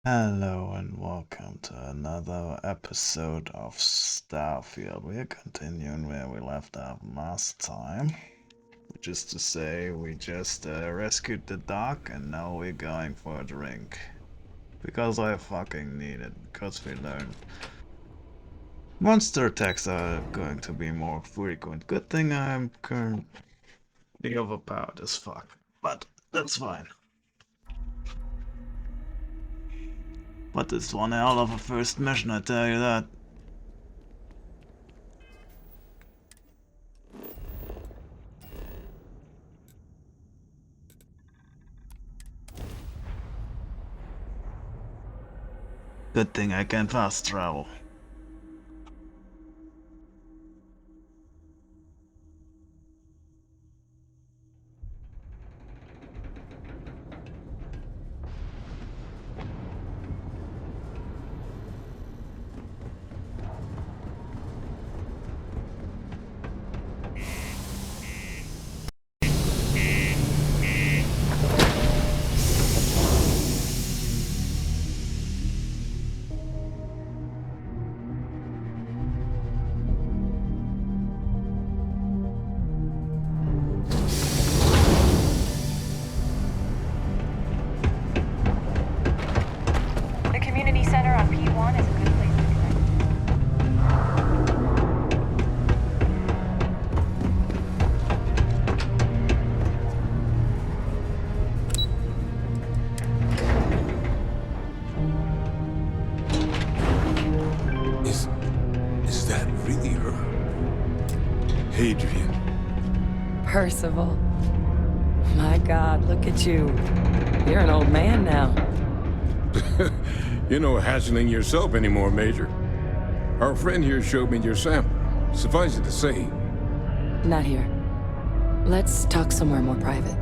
Hello and welcome to another episode of Starfield. We're continuing where we left off last time, which is to say, we just rescued the dog and now we're going for a drink. Because I fucking need it, because we learned monster attacks are going to be more frequent. Good thing I'm currently overpowered as fuck, but that's fine. But it's one hell of a first mission, I tell you that. Good thing I can fast travel. The community center on P1 is a good place to connect. Is that really her? Adrian. Percival. My God, look at you. You're an old man now. You're no hatchling yourself anymore, Major. Our friend here showed me your sample. Suffice it to say, Not here. Let's talk somewhere more private.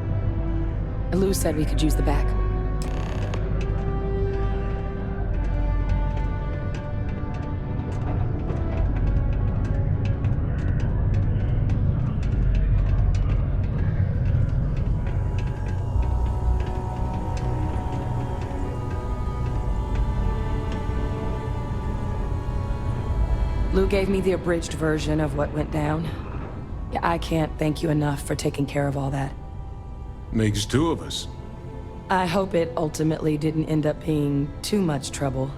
Lou said we could use the back. Lou gave me the abridged version of what went down. Yeah, I can't thank you enough for taking care of all that. makes two of us. I hope it ultimately didn't end up being too much trouble.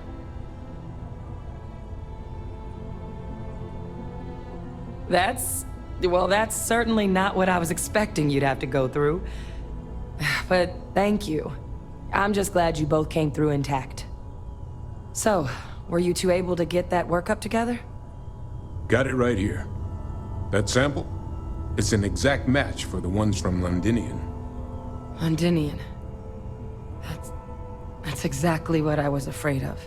That's certainly not what I was expecting you'd have to go through. But thank you. I'm just glad you both came through intact. So, were you two able to get that workup together? Got it right here. That sample? It's an exact match for the ones from Londinian. Londinian. That's exactly what I was afraid of.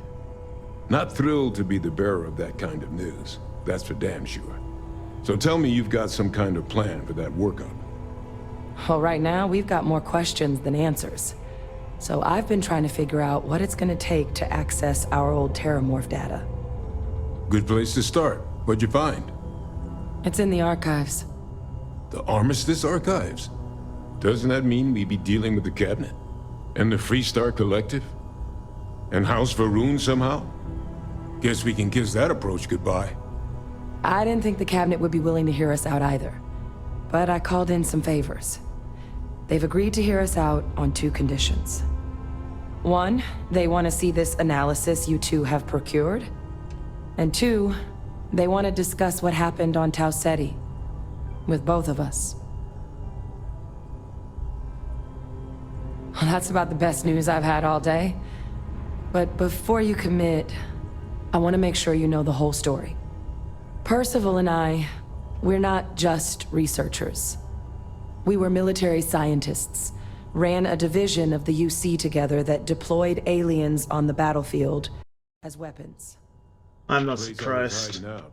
Not thrilled to be the bearer of that kind of news. That's for damn sure. So tell me you've got some kind of plan for that workup. Well, right now, we've got more questions than answers. So I've been trying to figure out what it's gonna take to access our old Terramorph data. Good place to start. What'd you find? It's in the archives. The Armistice Archives? Doesn't that mean we'd be dealing with the Cabinet? And the Freestar Collective? And House Varun somehow? Guess we can kiss that approach goodbye. I didn't think the cabinet would be willing to hear us out either. But I called in some favors. They've agreed to hear us out on two conditions. One, they want to see this analysis you two have procured. And two, they want to discuss what happened on Tau Ceti. With both of us. Well, that's about the best news I've had all day. But before you commit, I want to make sure you know the whole story. Percival and I, we're not just researchers. We were military scientists, ran a division of the UC together that deployed aliens on the battlefield as weapons. I'm not Place I was surprised. hiding out.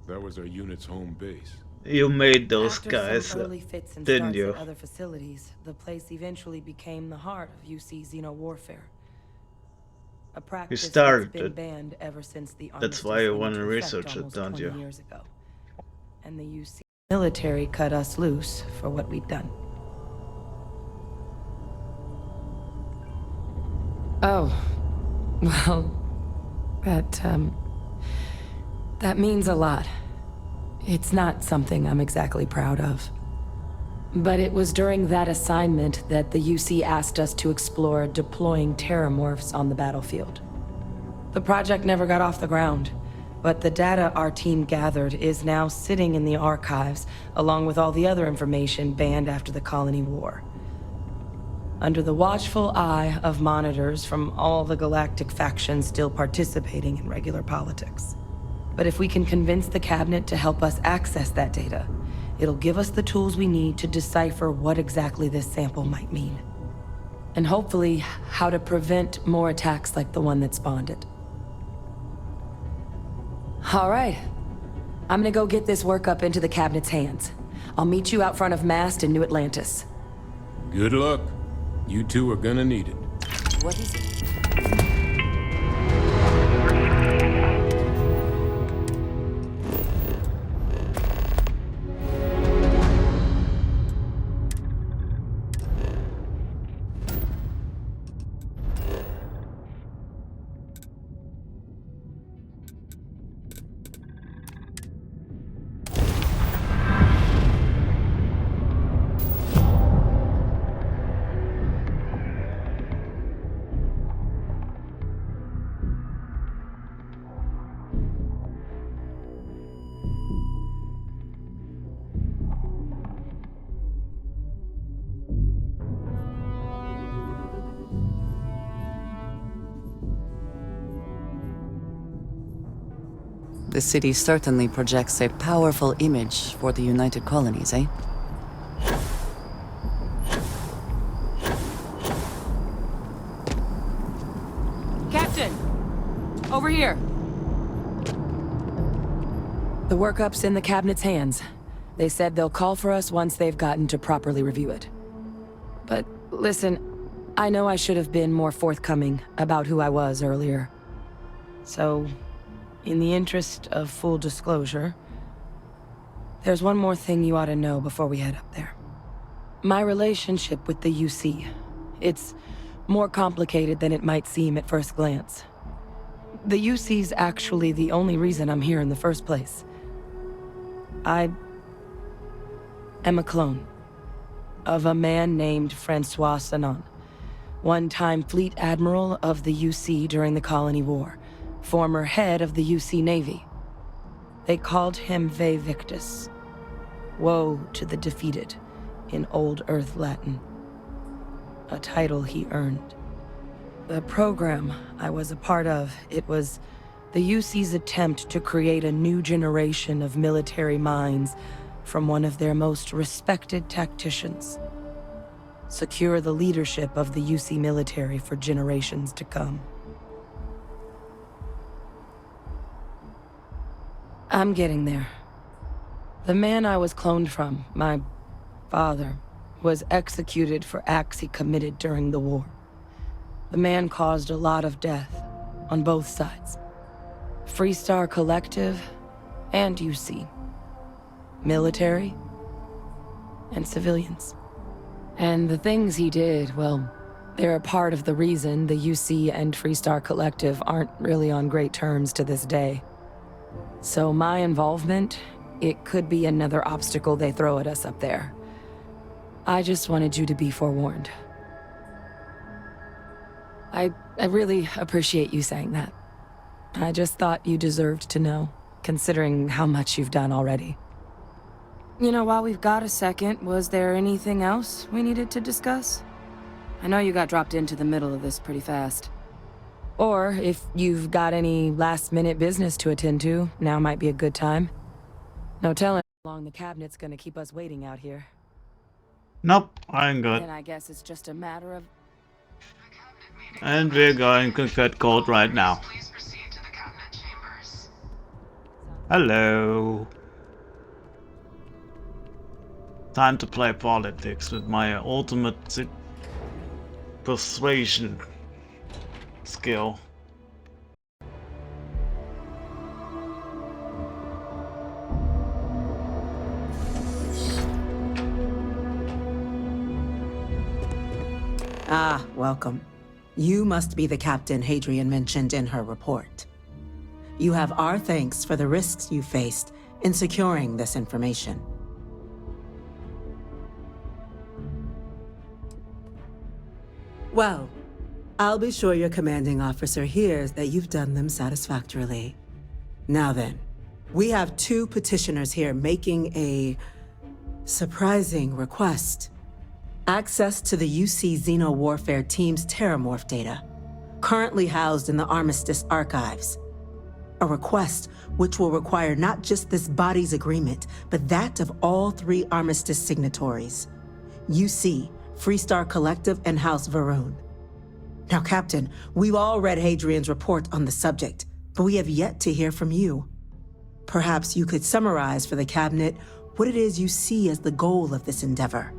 That was our unit's home base. You made those After guys, some early fits and didn't starts you? at other facilities, the place eventually became the heart of UC xeno-warfare. A practice started that's been it. banned ever since the That's armistice why you went wanna into effect research it, almost don't 20 you? years ago. And the UC military cut us loose for what we'd done. Oh, Well, that means a lot. It's not something I'm exactly proud of. But it was during that assignment that the UC asked us to explore deploying terramorphs on the battlefield. The project never got off the ground, but the data our team gathered is now sitting in the archives, along with all the other information banned after the Colony War. Under the watchful eye of monitors from all the galactic factions still participating in regular politics. But if we can convince the cabinet to help us access that data, it'll give us the tools we need to decipher what exactly this sample might mean. And hopefully, how to prevent more attacks like the one that spawned it. All right. I'm gonna go get this work up into the cabinet's hands. I'll meet you out front of Mast in New Atlantis. Good luck. You two are gonna need it. What is it? The city certainly projects a powerful image for the United Colonies, eh? Captain! Over here! The workup's in the cabinet's hands. They said they'll call for us once they've gotten to properly review it. But listen, I know I should have been more forthcoming about who I was earlier. So, in the interest of full disclosure, there's one more thing you ought to know before we head up there. My relationship with the UC. It's more complicated than it might seem at first glance. The UC's actually the only reason I'm here in the first place. I am a clone of a man named Francois Sanon, one-time fleet admiral of the UC during the Colony War, former head of the UC Navy. They called him Ve Victus, woe to the defeated, in Old Earth Latin, a title he earned. The program I was a part of, it was the UC's attempt to create a new generation of military minds from one of their most respected tacticians. Secure the leadership of the UC military for generations to come. I'm getting there. The man I was cloned from, my father, was executed for acts he committed during the war. The man caused a lot of death on both sides. Freestar Collective and UC. Military and civilians. And the things he did, well, they're a part of the reason the UC and Freestar Collective aren't really on great terms to this day. So my involvement, it could be another obstacle they throw at us up there. I just wanted you to be forewarned. I really appreciate you saying that. I just thought you deserved to know, considering how much you've done already. You know, while we've got a second, was there anything else we needed to discuss? I know you got dropped into the middle of this pretty fast. Or, if you've got any last-minute business to attend to, now might be a good time. No telling how long the cabinet's gonna keep us waiting out here. Nope, I'm good. And I guess it's just a matter of... And we're going to get code right now. Hello. Time to play politics with my ultimate persuasion skill. Ah, welcome. You must be the captain Hadrian mentioned in her report. You have our thanks for the risks you faced in securing this information. Well, I'll be sure your commanding officer hears that you've done them satisfactorily. Now then, we have two petitioners here making a surprising request. Access to the UC Xeno Warfare Team's Terramorph data, currently housed in the Armistice archives. A request which will require not just this body's agreement, but that of all three Armistice signatories. UC, Freestar Collective, and House Varun. Now, Captain, we've all read Hadrian's report on the subject, but we have yet to hear from you. Perhaps you could summarize for the Cabinet what it is you see as the goal of this endeavor.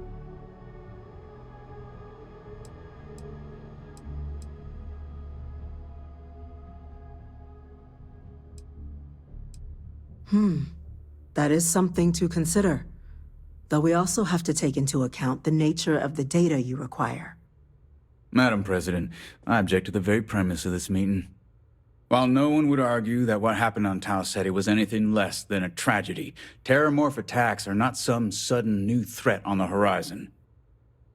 That is something to consider. Though we also have to take into account the nature of the data you require. Madam President, I object to the very premise of this meeting. While no one would argue that what happened on Tau Ceti was anything less than a tragedy, Terramorph attacks are not some sudden new threat on the horizon.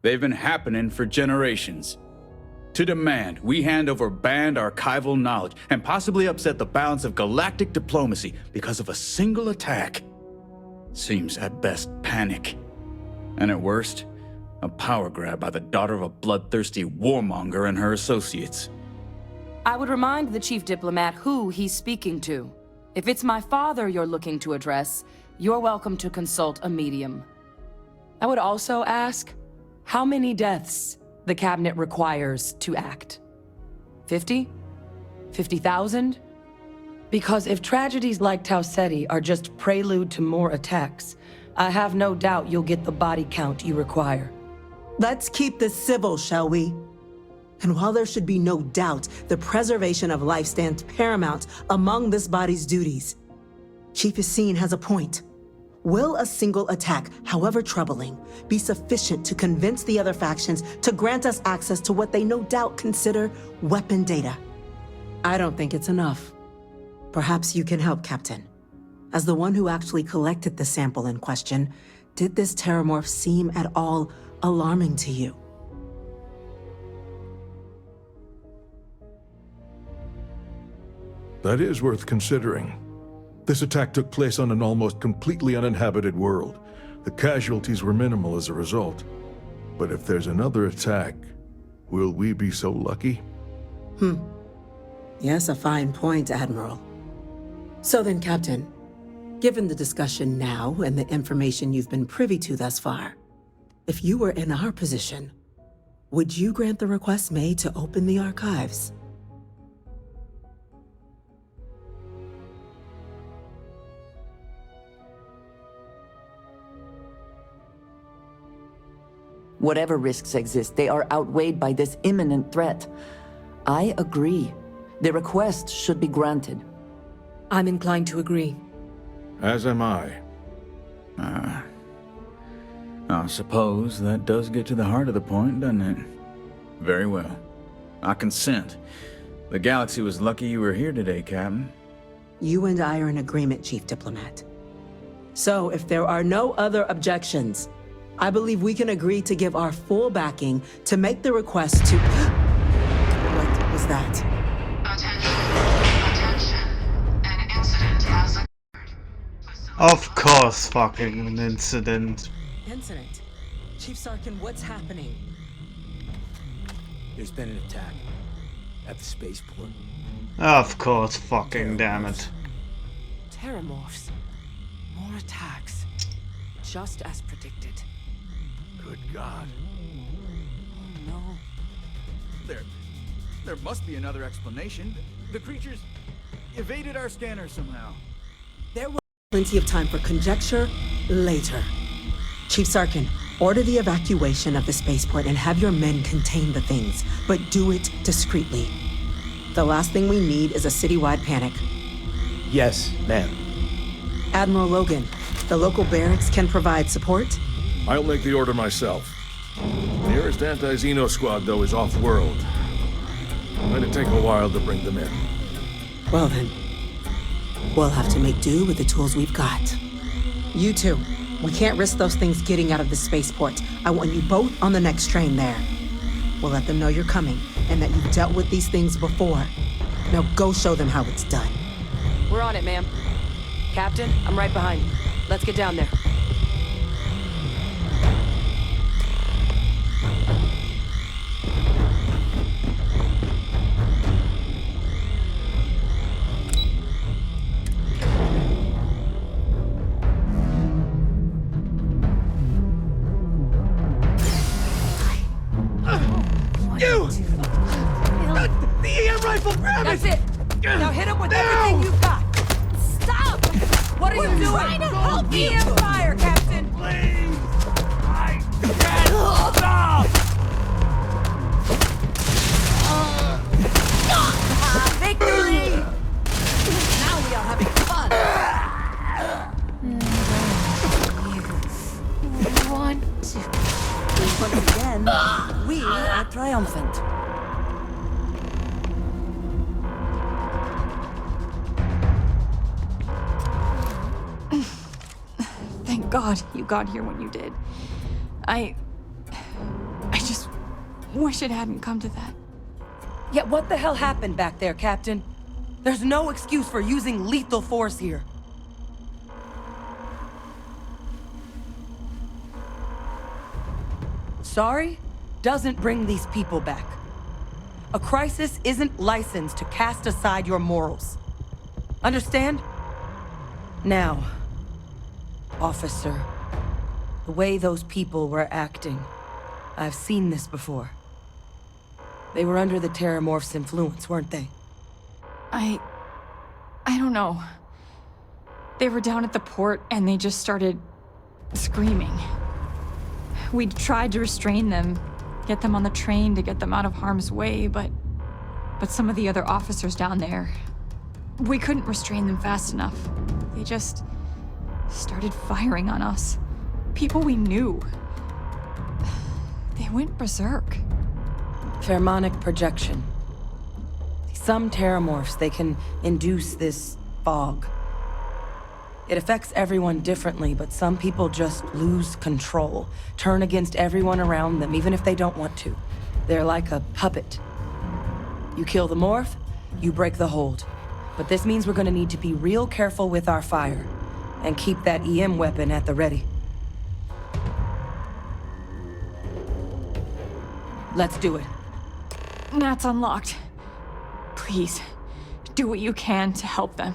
They've been happening for generations. To demand we hand over banned archival knowledge and possibly upset the balance of galactic diplomacy because of a single attack seems at best panic. And at worst, a power grab by the daughter of a bloodthirsty warmonger and her associates. I would remind the chief diplomat who he's speaking to. If it's my father you're looking to address, you're welcome to consult a medium. I would also ask, how many deaths the Cabinet requires to act? 50? 50,000? Because if tragedies like Tau Ceti are just prelude to more attacks, I have no doubt you'll get the body count you require. Let's keep this civil, shall we? And while there should be no doubt the preservation of life stands paramount among this body's duties, Chief Yassine has a point. Will a single attack, however troubling, be sufficient to convince the other factions to grant us access to what they no doubt consider weapon data? I don't think it's enough. Perhaps you can help, Captain. As the one who actually collected the sample in question, did this Terramorph seem at all alarming to you? That is worth considering. This attack took place on an almost completely uninhabited world. The casualties were minimal as a result. But if there's another attack, will we be so lucky? Yes, a fine point, Admiral. So then, Captain, given the discussion now and the information you've been privy to thus far, if you were in our position, would you grant the request made to open the archives? Whatever risks exist, they are outweighed by this imminent threat. I agree. The request should be granted. I'm inclined to agree. As am I. I suppose that does get to the heart of the point, doesn't it? Very well. I consent. The galaxy was lucky you were here today, Captain. You and I are in agreement, Chief Diplomat. So, if there are no other objections, I believe we can agree to give our full backing to make the request to... What was that? Attention. An incident has occurred. Of course, fucking an incident. Incident? Chief Sarkin, what's happening? There's been an attack at the spaceport. Of course, fucking damn it. Terramorphs. More attacks. Just as predicted. Good God. Oh no. There must be another explanation. The creatures evaded our scanner somehow. There will be plenty of time for conjecture later. Chief Sarkin, order the evacuation of the spaceport and have your men contain the things, but do it discreetly. The last thing we need is a citywide panic. Yes, ma'am. Admiral Logan, the local barracks can provide support? I'll make the order myself. The nearest anti-Xeno squad, though, is off-world. going to take a while to bring them in. Well then, we'll have to make do with the tools we've got. You two, we can't risk those things getting out of the spaceport. I want you both on the next train there. We'll let them know you're coming and that you've dealt with these things before. Now go show them how it's done. We're on it, ma'am. Captain, I'm right behind you. Let's get down there. That's it! Now hit him with everything you've got! Stop! What are you doing? Trying to help you! EM fire, Captain! Please! I can't stop! Victory! Now we are having fun! Once again, we are triumphant. Thank God you got here when you did. I just wish it hadn't come to that. Yeah, what the hell happened back there, Captain? There's no excuse for using lethal force here. Sorry doesn't bring these people back. A crisis isn't licensed to cast aside your morals. Understand? Now, officer, the way those people were acting, I've seen this before. They were under the Terramorph's influence, weren't they? I don't know. They were down at the port and they just started screaming. We tried to restrain them, get them on the train to get them out of harm's way, but some of the other officers down there, we couldn't restrain them fast enough. They just started firing on us. People we knew. They went berserk. Pheromonic projection. Some Terramorphs, they can induce this fog. It affects everyone differently, but some people just lose control, turn against everyone around them, even if they don't want to. They're like a puppet. You kill the morph, you break the hold. But this means we're gonna need to be real careful with our fire, and keep that EM weapon at the ready. Let's do it. Nat's unlocked. Please, do what you can to help them.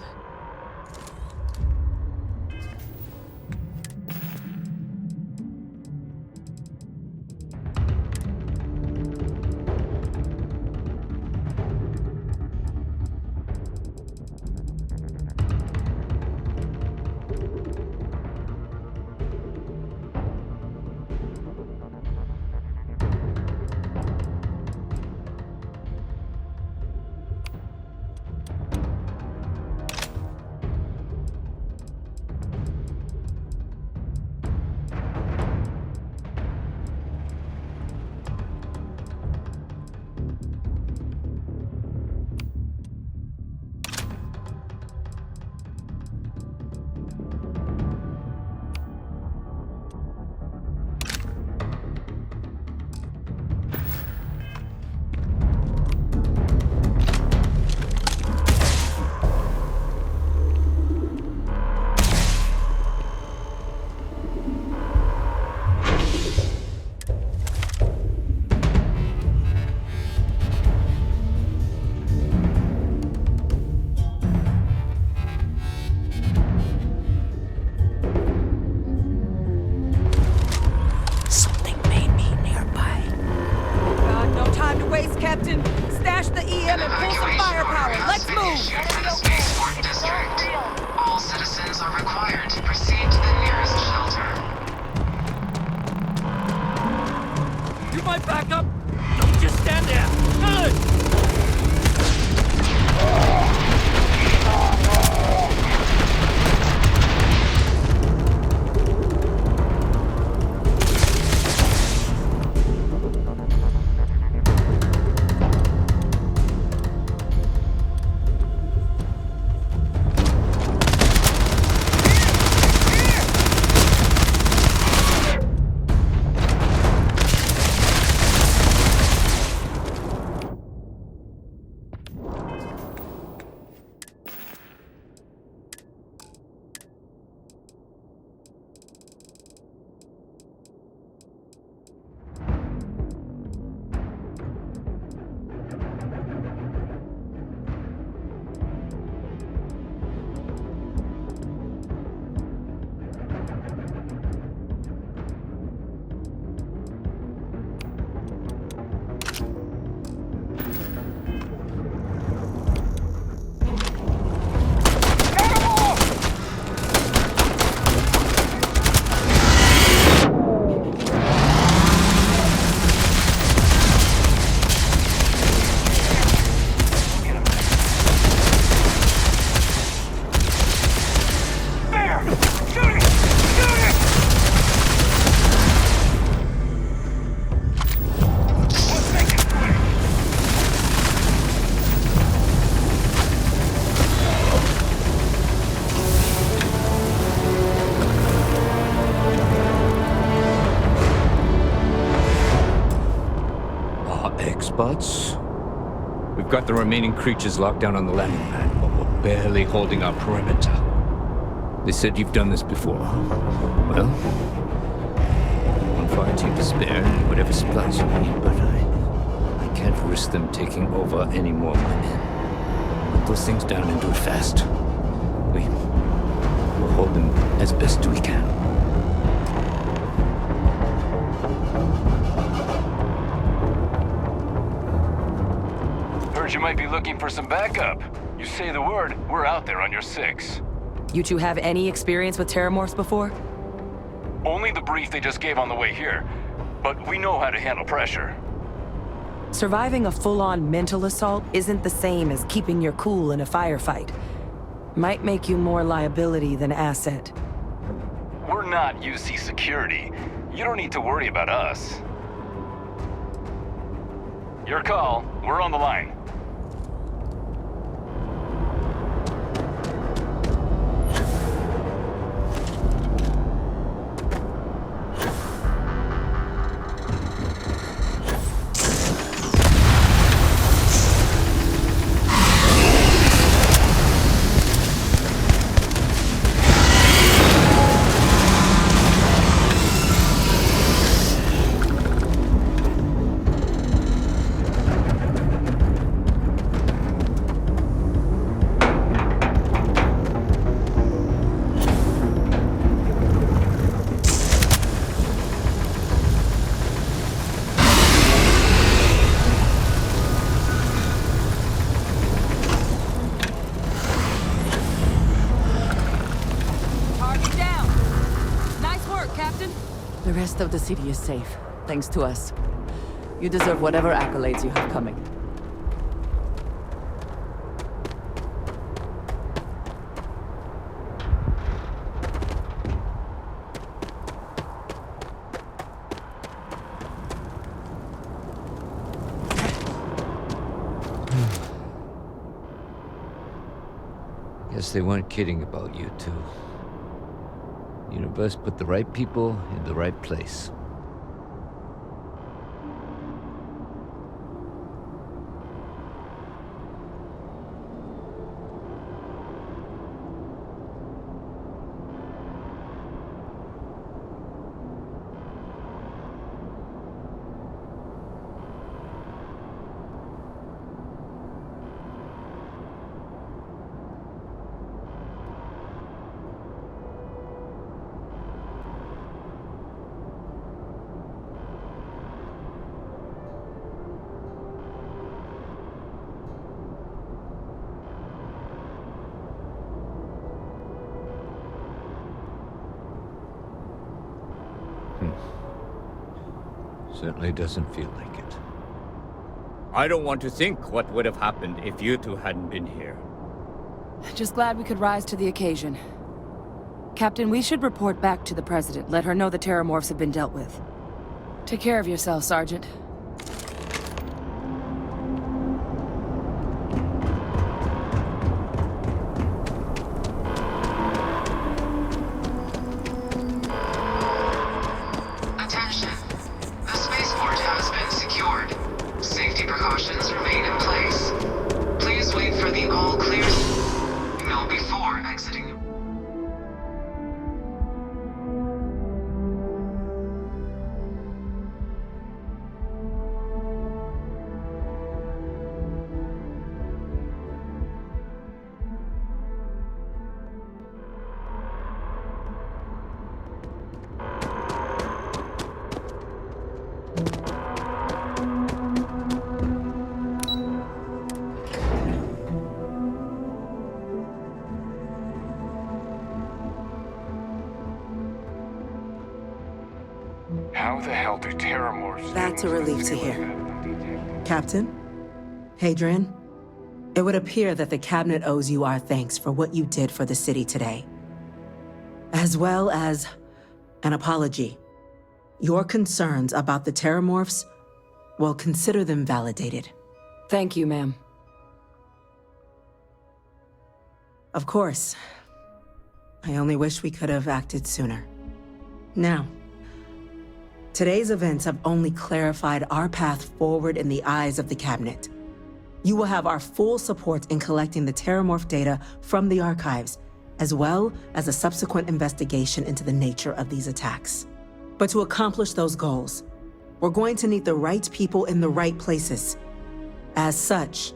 We've got the remaining creatures locked down on the landing pad, but we're barely holding our perimeter. They said you've done this before. Well, one fire team to spare and whatever supplies you need, but I can't risk them taking over any more of my men. Put those things down and do it fast. We'll hold them as best we can. Heard you might be looking for some backup. You say the word, we're out there on your 6. You two have any experience with terramorphs before? Only the brief they just gave on the way here, but we know how to handle pressure. Surviving a full-on mental assault isn't the same as keeping your cool in a firefight. Might make you more liability than asset. We're not UC security. You don't need to worry about us. Your call. We're on the line. The rest of the city is safe, thanks to us. You deserve whatever accolades you have coming. Guess they weren't kidding about you two. Universe put the right people in the right place. Certainly doesn't feel like it. I don't want to think what would have happened if you two hadn't been here. Just glad we could rise to the occasion. Captain, we should report back to the President. Let her know the terramorphs have been dealt with. Take care of yourself, Sergeant. Attention. The spaceport has been secured. Safety precautions remain in place. Please wait for the all clear signal before exiting. How the hell do terramorphs... That's a relief to hear. Captain? Hadrian? It would appear that the Cabinet owes you our thanks for what you did for the city today. As well as an apology. Your concerns about the terramorphs, well, consider them validated. Thank you, ma'am. Of course. I only wish we could have acted sooner. Now, today's events have only clarified our path forward in the eyes of the Cabinet. You will have our full support in collecting the Terramorph data from the archives, as well as a subsequent investigation into the nature of these attacks. But to accomplish those goals, we're going to need the right people in the right places. As such,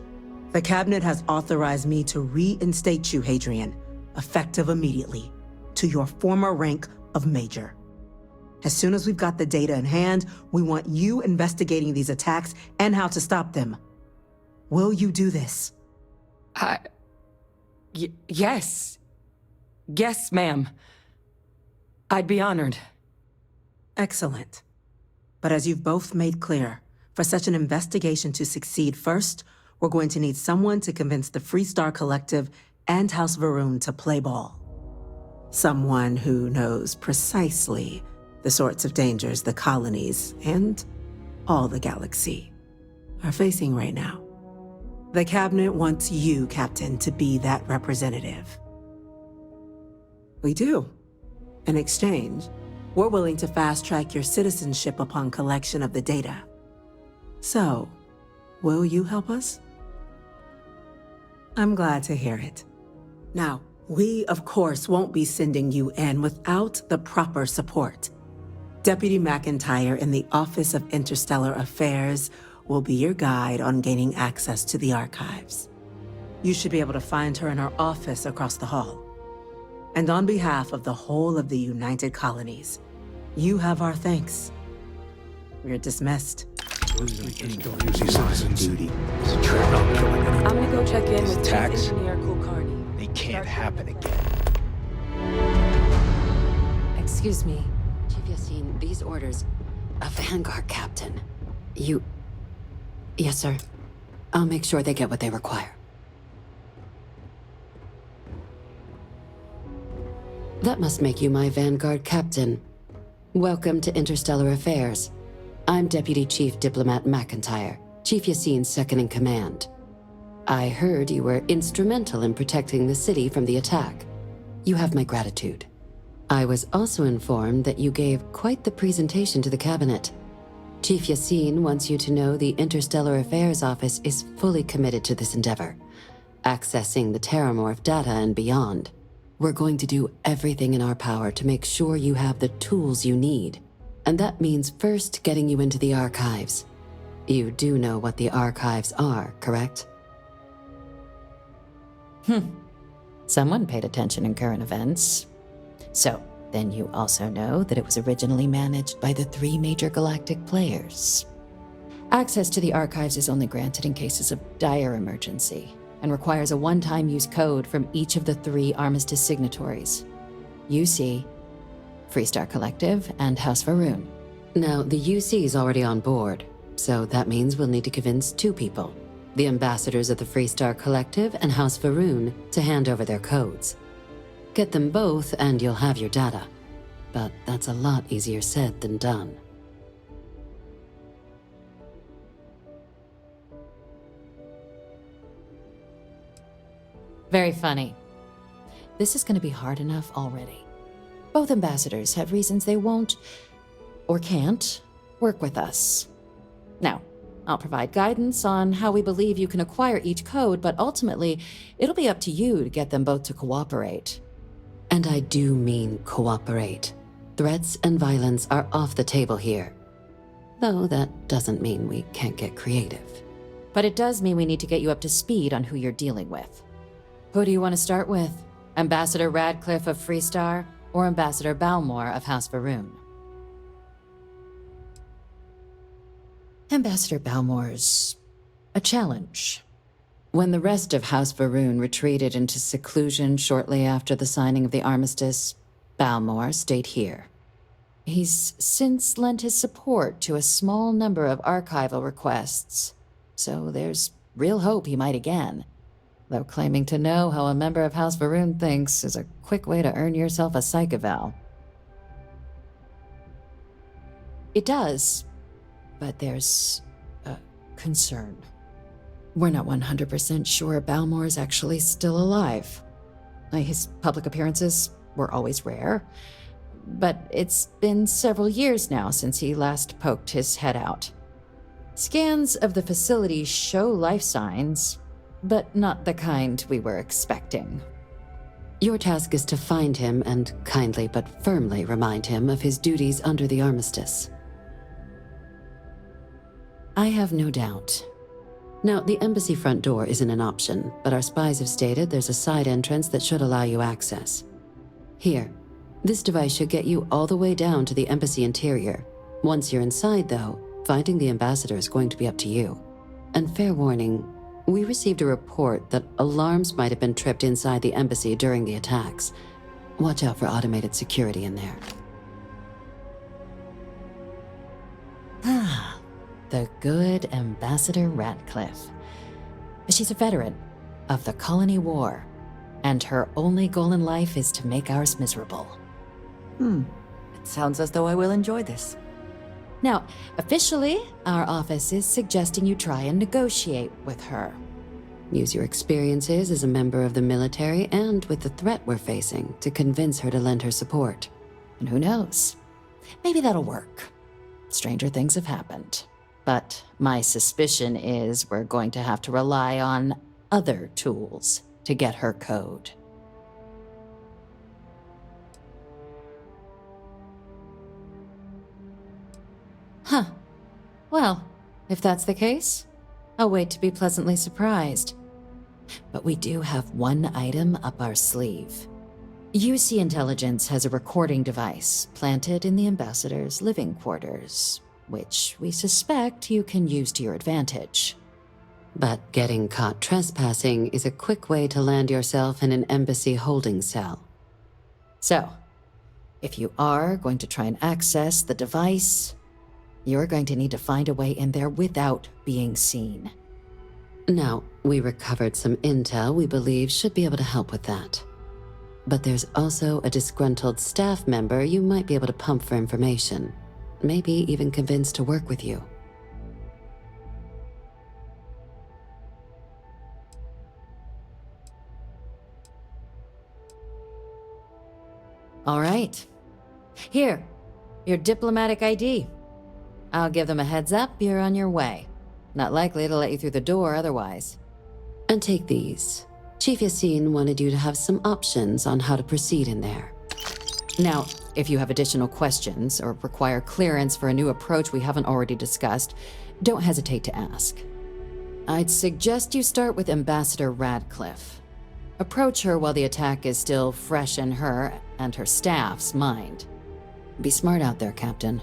the Cabinet has authorized me to reinstate you, Hadrian, effective immediately, to your former rank of Major. As soon as we've got the data in hand, we want you investigating these attacks and how to stop them. Will you do this? Yes. Yes, ma'am. I'd be honored. Excellent. But as you've both made clear, for such an investigation to succeed first, we're going to need someone to convince the Freestar Collective and House Varun to play ball. Someone who knows precisely the sorts of dangers the colonies and all the galaxy are facing right now. The Cabinet wants you, Captain, to be that representative. We do. In exchange, we're willing to fast-track your citizenship upon collection of the data. So, will you help us? I'm glad to hear it. Now, we, of course, won't be sending you in without the proper support. Deputy McIntyre in the Office of Interstellar Affairs will be your guide on gaining access to the archives. You should be able to find her in her office across the hall. And on behalf of the whole of the United Colonies, you have our thanks. You're dismissed. Duty. It's a trap. I'm gonna go check in with Chief Tax. Engineer Kulkarni. They can't happen again. Excuse me, Chief Yassine, these orders. A Vanguard captain. You... Yes, sir. I'll make sure they get what they require. That must make you my Vanguard captain. Welcome to Interstellar Affairs. I'm Deputy Chief Diplomat McIntyre, Chief Yassine's second-in-command. I heard you were instrumental in protecting the city from the attack. You have my gratitude. I was also informed that you gave quite the presentation to the Cabinet. Chief Yassine wants you to know the Interstellar Affairs Office is fully committed to this endeavor, accessing the Terramorph data and beyond. We're going to do everything in our power to make sure you have the tools you need. And that means first getting you into the archives. You do know what the archives are, correct? Someone paid attention in current events. So, then you also know that it was originally managed by the 3 major galactic players. Access to the archives is only granted in cases of dire emergency, and requires a one-time use code from each of the 3 armistice signatories. UC, Freestar Collective, and House Varun. Now, the UC is already on board, so that means we'll need to convince 2 people. The ambassadors of the Freestar Collective and House Varun to hand over their codes. Get them both and you'll have your data. But that's a lot easier said than done. Very funny. This is going to be hard enough already. Both ambassadors have reasons they won't, or can't, work with us. Now, I'll provide guidance on how we believe you can acquire each code, but ultimately, it'll be up to you to get them both to cooperate. And I do mean cooperate. Threats and violence are off the table here. Though that doesn't mean we can't get creative. But it does mean we need to get you up to speed on who you're dealing with. Who do you want to start with? Ambassador Radcliffe of Freestar, or Ambassador Balmore of House Varun? Ambassador Balmore's a challenge. When the rest of House Varun retreated into seclusion shortly after the signing of the armistice, Balmore stayed here. He's since lent his support to a small number of archival requests, so there's real hope he might again. Though claiming to know how a member of House Varun thinks is a quick way to earn yourself a psych eval. It does, but there's a concern. We're not 100% sure Balmore is actually still alive. His public appearances were always rare, but it's been several years now since he last poked his head out. Scans of the facility show life signs, but not the kind we were expecting. Your task is to find him and kindly but firmly remind him of his duties under the armistice. I have no doubt. Now, the embassy front door isn't an option, but our spies have stated there's a side entrance that should allow you access. Here, this device should get you all the way down to the embassy interior. Once you're inside, though, finding the ambassador is going to be up to you. And fair warning, we received a report that alarms might have been tripped inside the embassy during the attacks. Watch out for automated security in there. Ah, the good Ambassador Ratcliffe. She's a veteran of the Colony War, and her only goal in life is to make ours miserable. It sounds as though I will enjoy this. Now, officially, our office is suggesting you try and negotiate with her. Use your experiences as a member of the military and with the threat we're facing to convince her to lend her support. And who knows? Maybe that'll work. Stranger things have happened. But my suspicion is we're going to have to rely on other tools to get her code. Huh. Well, if that's the case, I'll wait to be pleasantly surprised. But we do have one item up our sleeve. UC Intelligence has a recording device planted in the ambassador's living quarters, which we suspect you can use to your advantage. But getting caught trespassing is a quick way to land yourself in an embassy holding cell. So, if you are going to try and access the device, you're going to need to find a way in there without being seen. Now, we recovered some intel we believe should be able to help with that. But there's also a disgruntled staff member you might be able to pump for information. Maybe even convince to work with you. All right. Here, your diplomatic ID. I'll give them a heads up you're on your way. Not likely to let you through the door otherwise. And take these. Chief Yassine wanted you to have some options on how to proceed in there. Now, if you have additional questions or require clearance for a new approach we haven't already discussed, don't hesitate to ask. I'd suggest you start with Ambassador Radcliffe. Approach her while the attack is still fresh in her and her staff's mind. Be smart out there, Captain.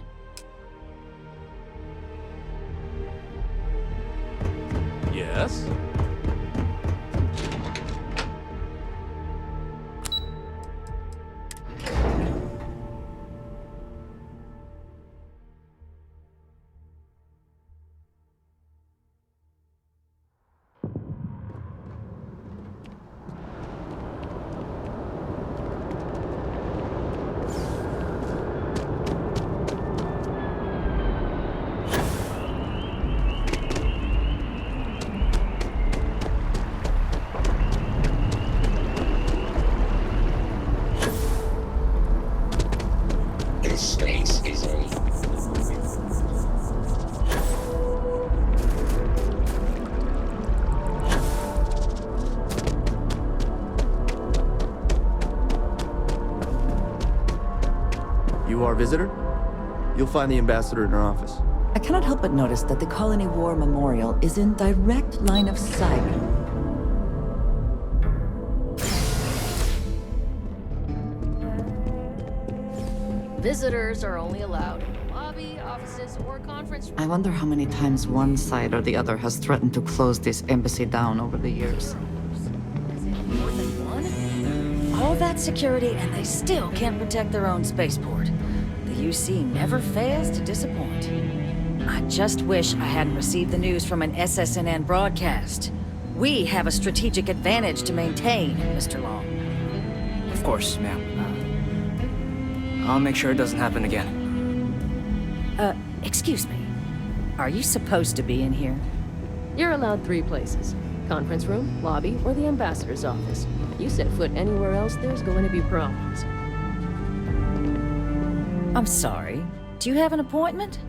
Yes? You are a visitor? You'll find the ambassador in her office. I cannot help but notice that the Colony War Memorial is in direct line of sight. Visitors are only allowed in the lobby, offices, or conference rooms. I wonder how many times one side or the other has threatened to close this embassy down over the years. More than one? All that security, and they still can't protect their own spaceport. The UC never fails to disappoint. I just wish I hadn't received the news from an SSNN broadcast. We have a strategic advantage to maintain, Mr. Long. Of course, ma'am. I'll make sure it doesn't happen again. Excuse me. Are you supposed to be in here? You're allowed 3 places. Conference room, lobby, or the ambassador's office. You set foot anywhere else, there's going to be problems. I'm sorry. Do you have an appointment?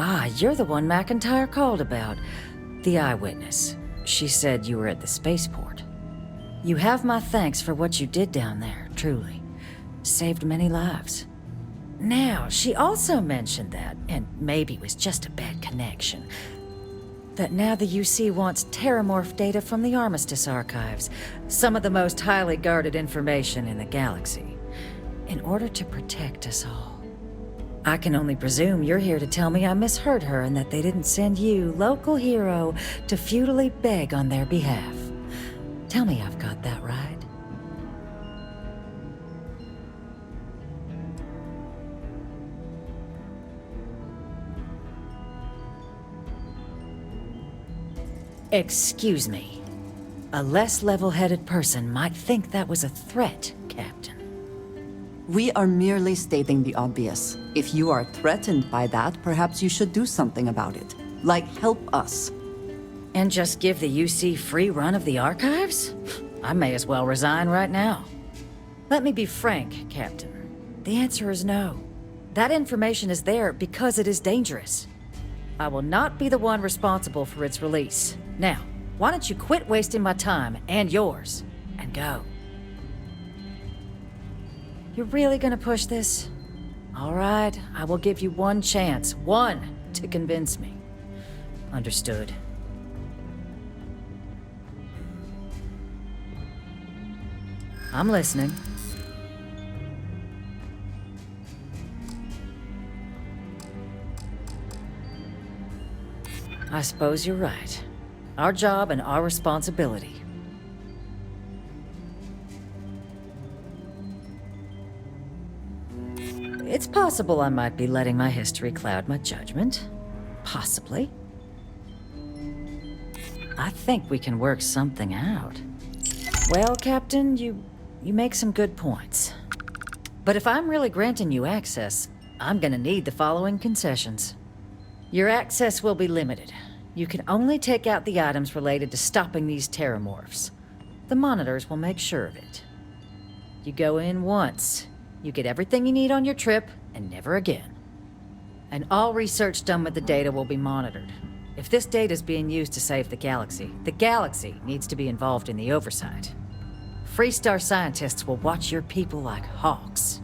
Ah, you're the one McIntyre called about. The eyewitness. She said you were at the spaceport. You have my thanks for what you did down there, truly. Saved many lives. Now, she also mentioned that, and maybe it was just a bad connection, that now the UC wants terramorph data from the Armistice archives, some of the most highly guarded information in the galaxy, in order to protect us all. I can only presume you're here to tell me I misheard her and that they didn't send you, local hero, to futilely beg on their behalf. Tell me I've got that right. Excuse me. A less level-headed person might think that was a threat, Captain. We are merely stating the obvious. If you are threatened by that, perhaps you should do something about it. Like, help us. And just give the UC free run of the archives? I may as well resign right now. Let me be frank, Captain. The answer is no. That information is there because it is dangerous. I will not be the one responsible for its release. Now, why don't you quit wasting my time and yours, and go? You're really gonna push this? All right, I will give you one chance, one, to convince me. Understood. I'm listening. I suppose you're right. Our job and our responsibility. It's possible I might be letting my history cloud my judgment. Possibly. I think we can work something out. Well, Captain, you make some good points. But if I'm really granting you access, I'm gonna need the following concessions. Your access will be limited. You can only take out the items related to stopping these terramorphs. The monitors will make sure of it. You go in once. You get everything you need on your trip, and never again. And all research done with the data will be monitored. If this data is being used to save the galaxy needs to be involved in the oversight. Freestar scientists will watch your people like hawks.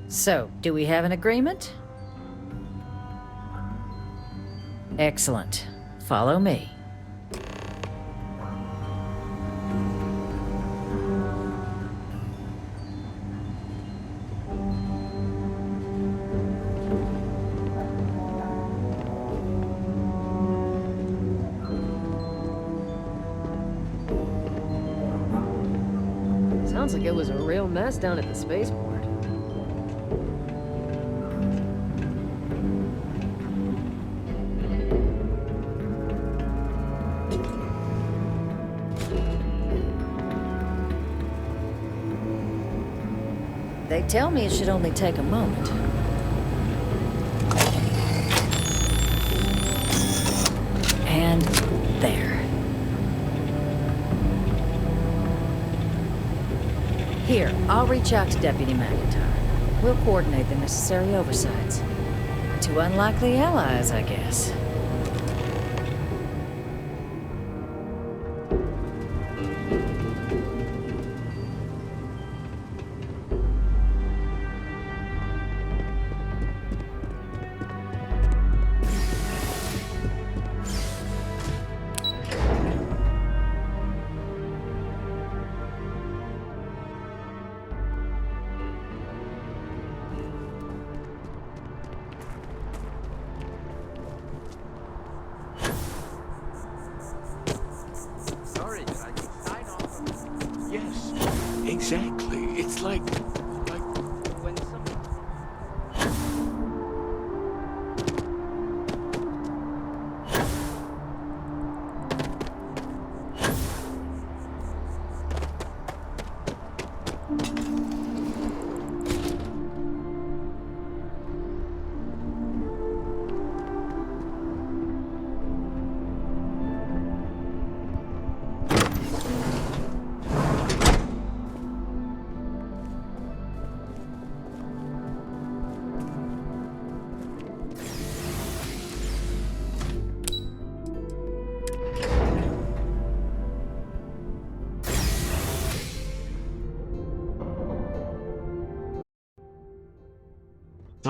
So, do we have an agreement? Excellent. Follow me. Sounds like it was a real mess down at the spaceport. They tell me it should only take a moment. And there. Here, I'll reach out to Deputy McIntyre. We'll coordinate the necessary oversights. Two unlikely allies, I guess. Yes, exactly. It's like when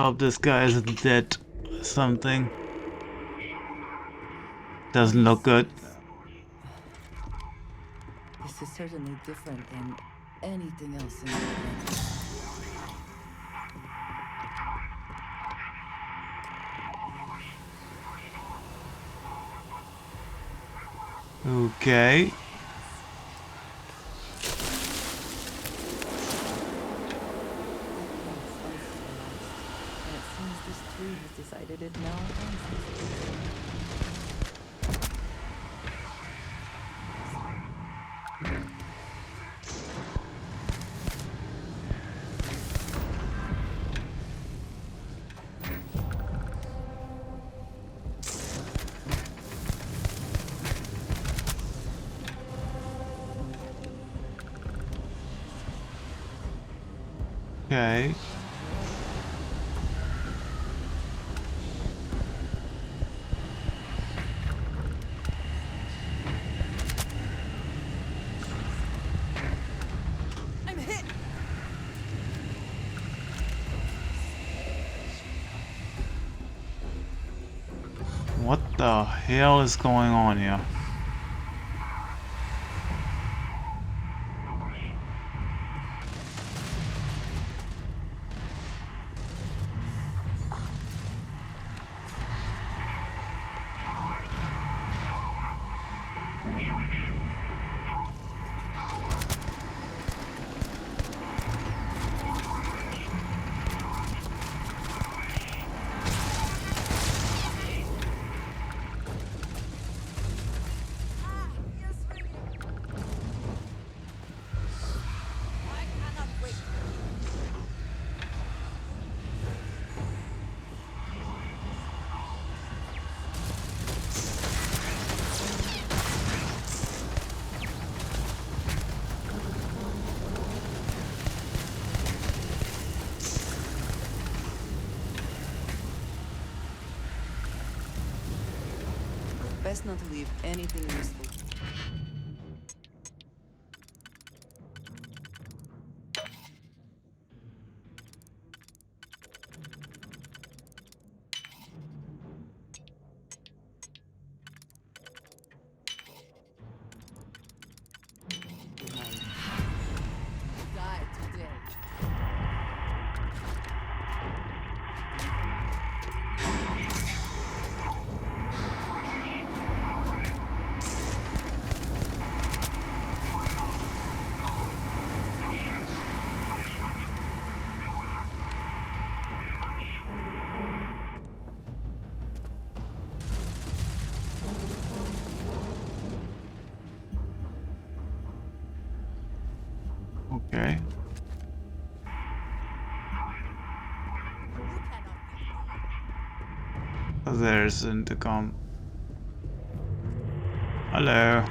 hope this guy isn't dead or something. Doesn't look good. This is certainly different than anything else in the world. Okay. Decided it now. Okay. I'm hit. What the hell is going on here? Best not to leave anything useful. Die today. Okay. There's intercom. Hello.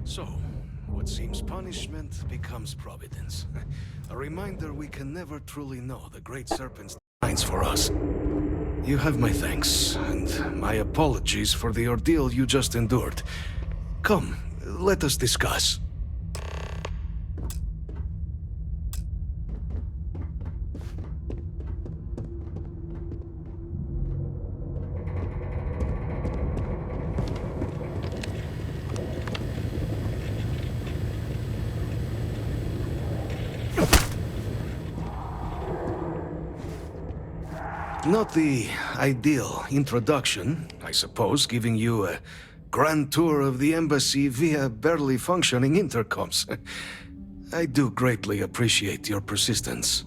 So, what seems punishment becomes providence. A reminder we can never truly know the Great Serpent's designs for us. You have my thanks, and my apologies for the ordeal you just endured. Come, let us discuss. Not the ideal introduction, I suppose, giving you a grand tour of the embassy via barely functioning intercoms. I do greatly appreciate your persistence.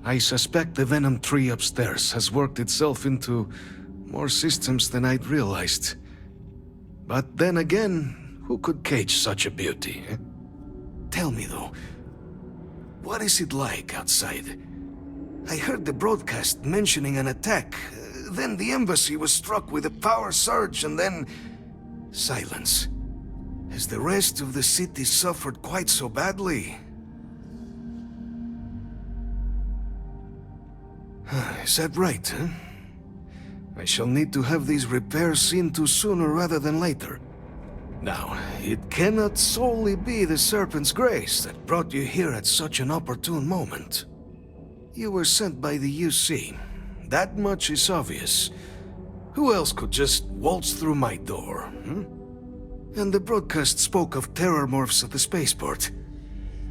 I suspect the Venom tree upstairs has worked itself into more systems than I'd realized. But then again, who could cage such a beauty? Tell me though, what is it like outside? I heard the broadcast mentioning an attack then the embassy was struck with a power surge, and then silence. Has the rest of the city suffered quite so badly? Is that right, huh? I shall need to have these repairs seen to sooner rather than later. Now, it cannot solely be the Serpent's grace that brought you here at such an opportune moment. You were sent by the UC. That much is obvious. Who else could just waltz through my door, hmm? And the broadcast spoke of terror morphs at the spaceport.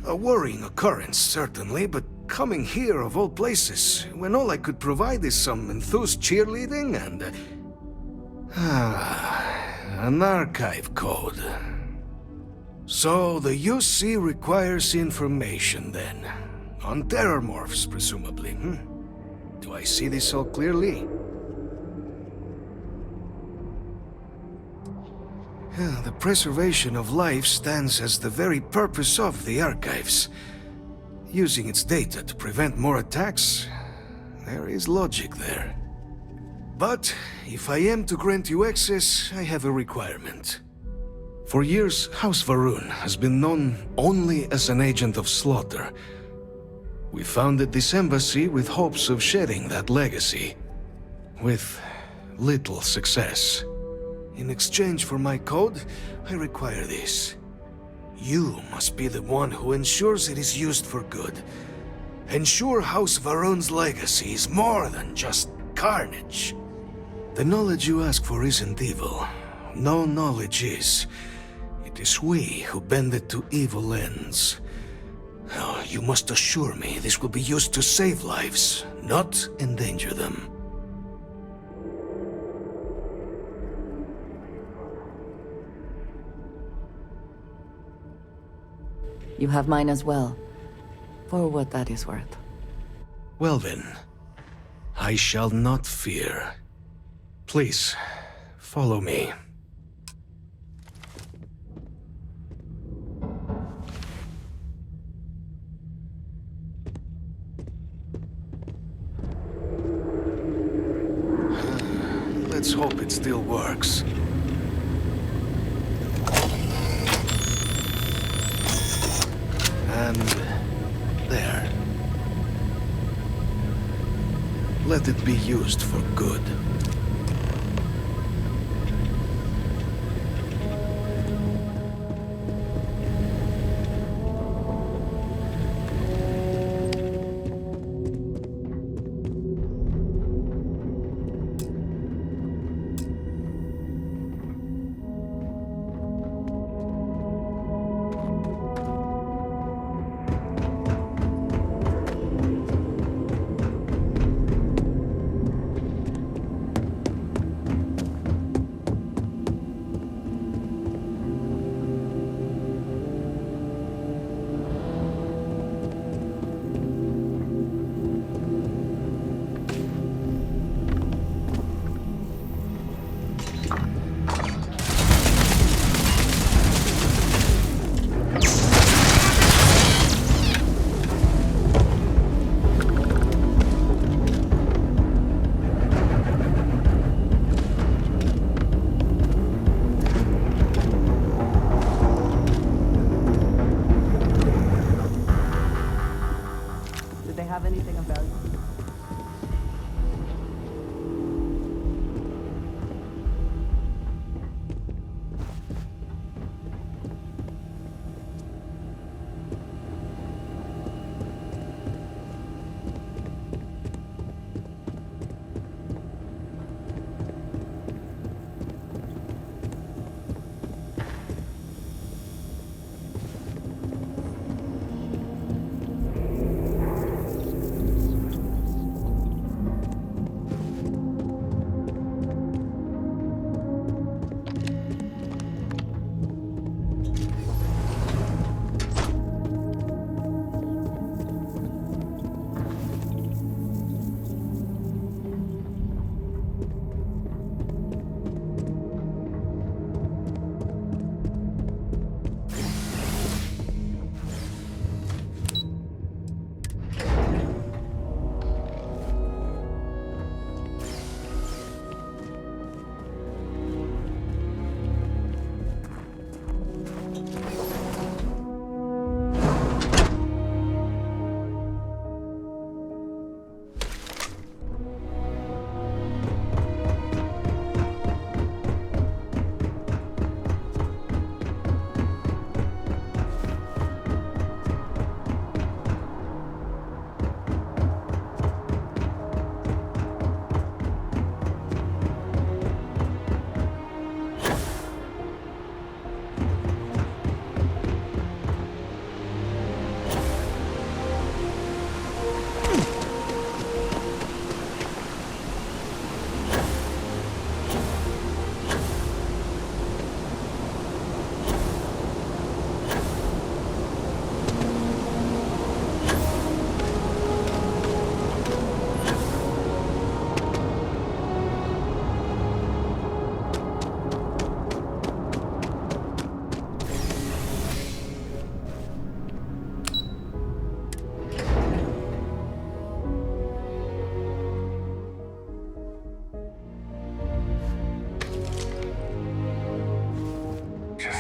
A worrying occurrence, certainly, but coming here of all places, when all I could provide is some enthused cheerleading and... an archive code. So the UC requires information, then. On terror morphs, presumably, hmm? Do I see this all clearly? The preservation of life stands as the very purpose of the archives. Using its data to prevent more attacks, there is logic there. But if I am to grant you access, I have a requirement. For years, House Varun has been known only as an agent of slaughter. We founded this embassy with hopes of shedding that legacy, with little success. In exchange for my code, I require this. You must be the one who ensures it is used for good. Ensure House Varun's legacy is more than just carnage. The knowledge you ask for isn't evil. No knowledge is. It is we who bend it to evil ends. Oh, you must assure me this will be used to save lives, not endanger them. You have mine as well, for what that is worth. Well then, I shall not fear. Please, follow me. Let's hope it still works. And there. Let it be used for good.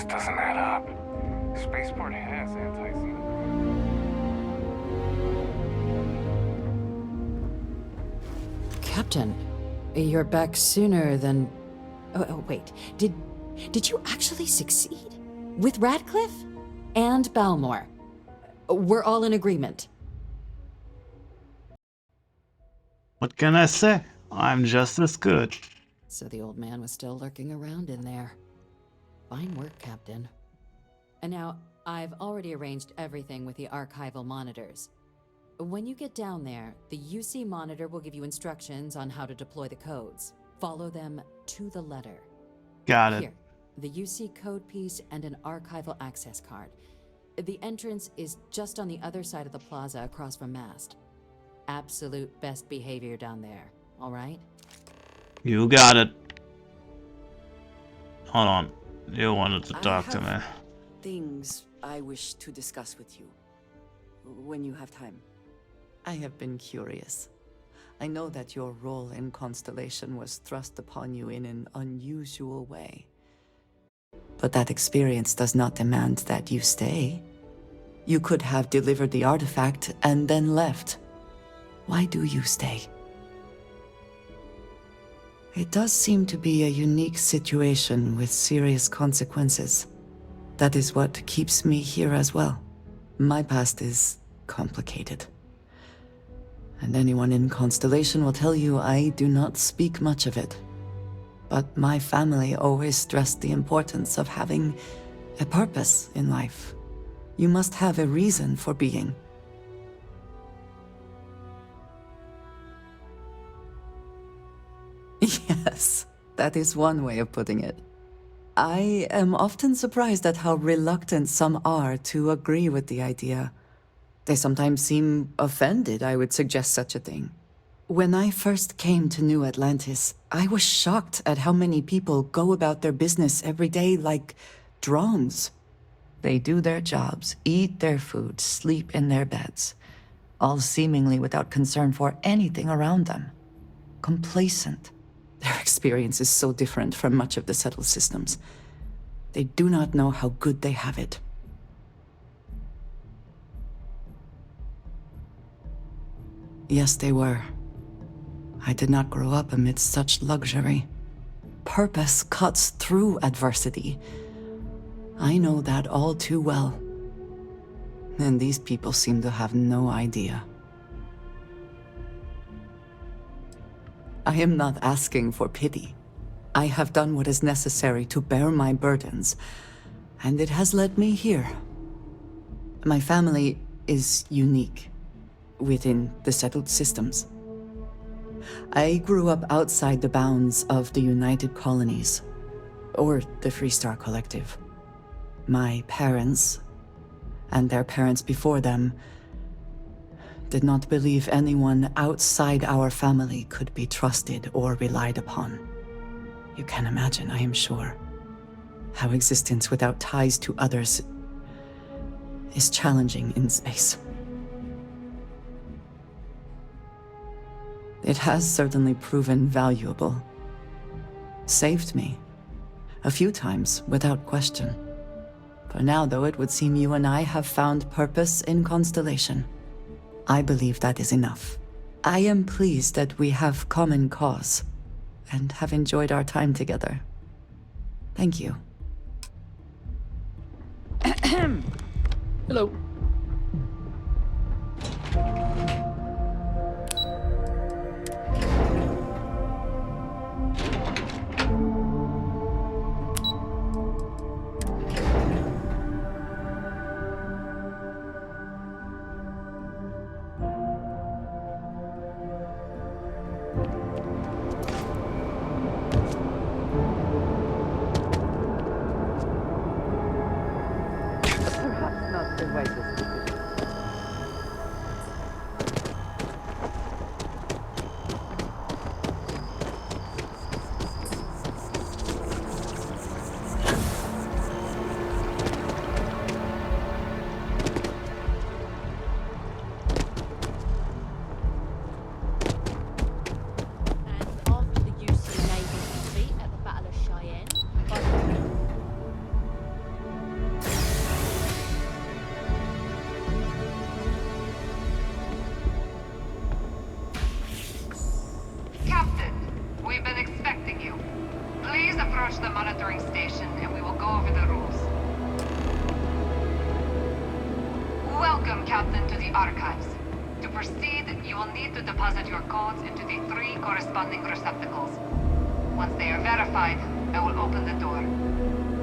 just doesn't add up. Spaceport has anti-Xenon. Captain, you're back sooner than... Oh, wait. Did you actually succeed? With Radcliffe? And Balmore? We're all in agreement. What can I say? I'm just as good. So the old man was still lurking around in there. Fine work, Captain. And now, I've already arranged everything with the archival monitors. When you get down there, the UC monitor will give you instructions on how to deploy the codes. Follow them to the letter. Got it. Here, the UC code piece and an archival access card. The entrance is just on the other side of the plaza across from Mast. Absolute best behavior down there, all right? You got it. Hold on. You wanted to talk to me. Things I wish to discuss with you. When you have time. I have been curious. I know that your role in Constellation was thrust upon you in an unusual way. But that experience does not demand that you stay. You could have delivered the artifact and then left. Why do you stay? It does seem to be a unique situation with serious consequences. That is what keeps me here as well. My past is complicated. And anyone in Constellation will tell you I do not speak much of it. But my family always stressed the importance of having a purpose in life. You must have a reason for being. Yes, that is one way of putting it. I am often surprised at how reluctant some are to agree with the idea. They sometimes seem offended I would suggest such a thing. When I first came to New Atlantis, I was shocked at how many people go about their business every day like drones. They do their jobs, eat their food, sleep in their beds, all seemingly without concern for anything around them. Complacent. Their experience is so different from much of the settled systems. They do not know how good they have it. Yes, they were. I did not grow up amidst such luxury. Purpose cuts through adversity. I know that all too well. And these people seem to have no idea. I am not asking for pity. I have done what is necessary to bear my burdens, and it has led me here. My family is unique within the settled systems. I grew up outside the bounds of the United Colonies, or the Freestar Collective. My parents, and their parents before them, did not believe anyone outside our family could be trusted or relied upon. You can imagine, I am sure, how existence without ties to others is challenging in space. It has certainly proven valuable. Saved me. A few times, without question. For now, though, it would seem you and I have found purpose in Constellation. I believe that is enough. I am pleased that we have common cause, and have enjoyed our time together. Thank you. Hello. Perhaps not the wisest decision. After the UC Navy defeat at the Battle of Cheyenne, Captain to the archives. To proceed, you will need to deposit your codes into the 3 corresponding receptacles. Once they are verified, I will open the door.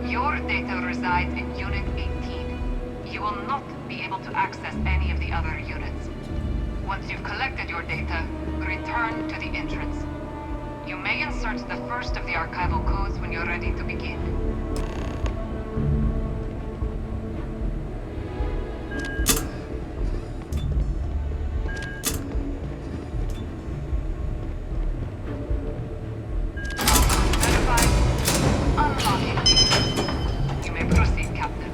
Your data resides in Unit 18. You will not be able to access any of the other units. Once you've collected your data, return to the entrance. You may insert the first of the archival codes when you're ready to begin. You may proceed, Captain.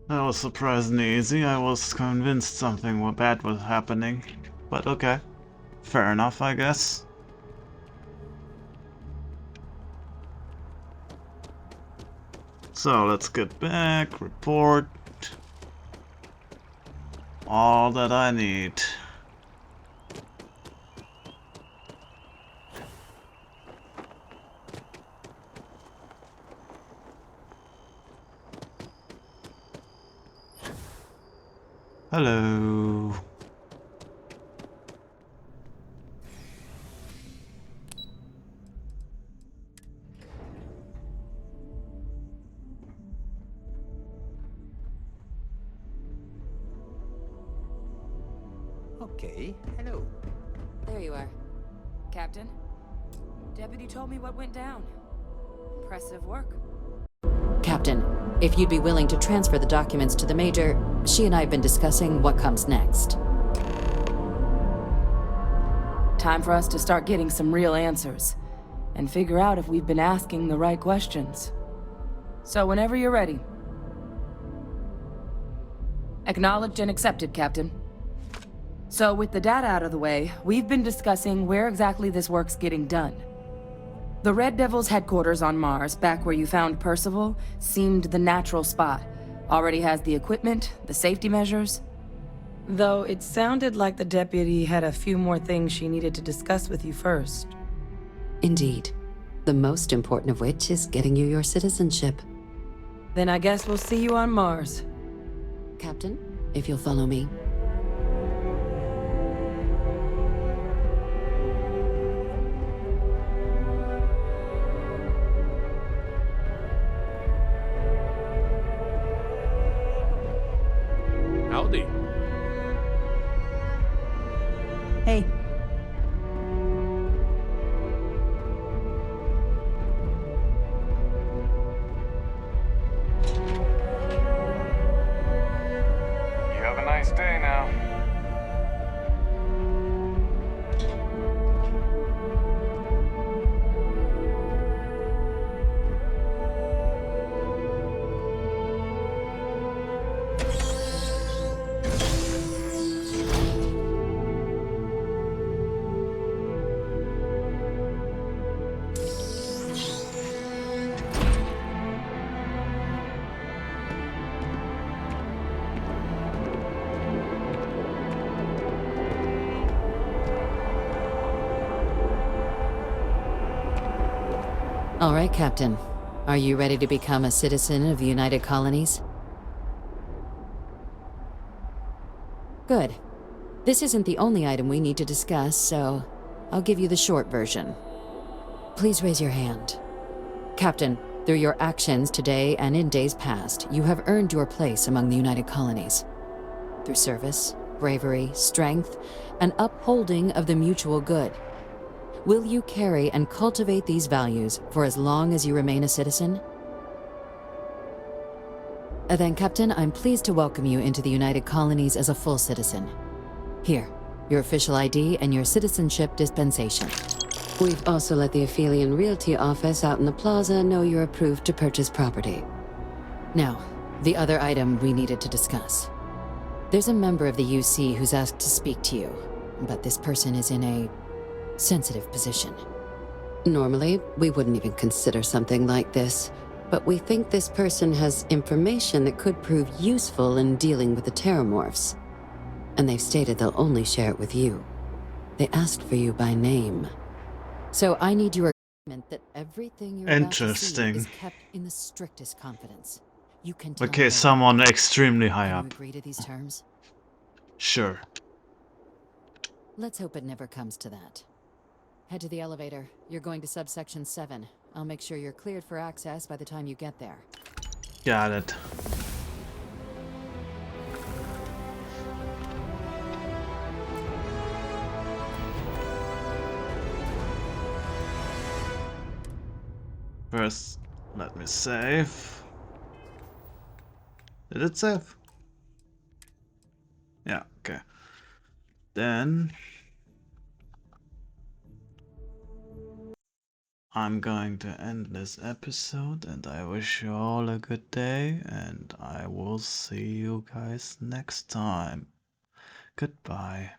That was surprisingly easy. I was convinced something bad was happening. But okay. Fair enough, I guess. So let's get back, report. All that I need. Hello. Okay, hello. There you are. Captain, Deputy told me what went down. Impressive work. Captain, if you'd be willing to transfer the documents to the Major, she and I have been discussing what comes next. Time for us to start getting some real answers, and figure out if we've been asking the right questions. So whenever you're ready. Acknowledged and accepted, Captain. So with the data out of the way, we've been discussing where exactly this work's getting done. The Red Devil's headquarters on Mars, back where you found Percival, seemed the natural spot. Already has the equipment, the safety measures. Though it sounded like the deputy had a few more things she needed to discuss with you first. Indeed. The most important of which is getting you your citizenship. Then I guess we'll see you on Mars. Captain, if you'll follow me. Howdy. Hey. You have a nice day now. All right, Captain. Are you ready to become a citizen of the United Colonies? Good. This isn't the only item we need to discuss, so I'll give you the short version. Please raise your hand. Captain, through your actions today and in days past, you have earned your place among the United Colonies. Through service, bravery, strength, and upholding of the mutual good. Will you carry and cultivate these values for as long as you remain a citizen? Then, Captain, I'm pleased to welcome you into the United Colonies as a full citizen. Here, your official ID and your citizenship dispensation. We've also let the Aphelion Realty office out in the plaza know you're approved to purchase property. Now, the other item we needed to discuss. There's a member of the UC who's asked to speak to you, but this person is in a sensitive position. Normally, we wouldn't even consider something like this, but we think this person has information that could prove useful in dealing with the Terramorphs. And they've stated they'll only share it with you. They asked for you by name. So I need your agreement that everything you're about to see Interesting. is kept in the strictest confidence. You can tell Okay, no someone one. extremely high Can you up. agree to these terms? Sure. Let's hope it never comes to that. Head to the elevator. You're going to subsection 7. I'll make sure you're cleared for access by the time you get there. Got it. First, let me save. Did it save? Yeah, okay. Then I'm going to end this episode, and I wish you all a good day, and I will see you guys next time. Goodbye.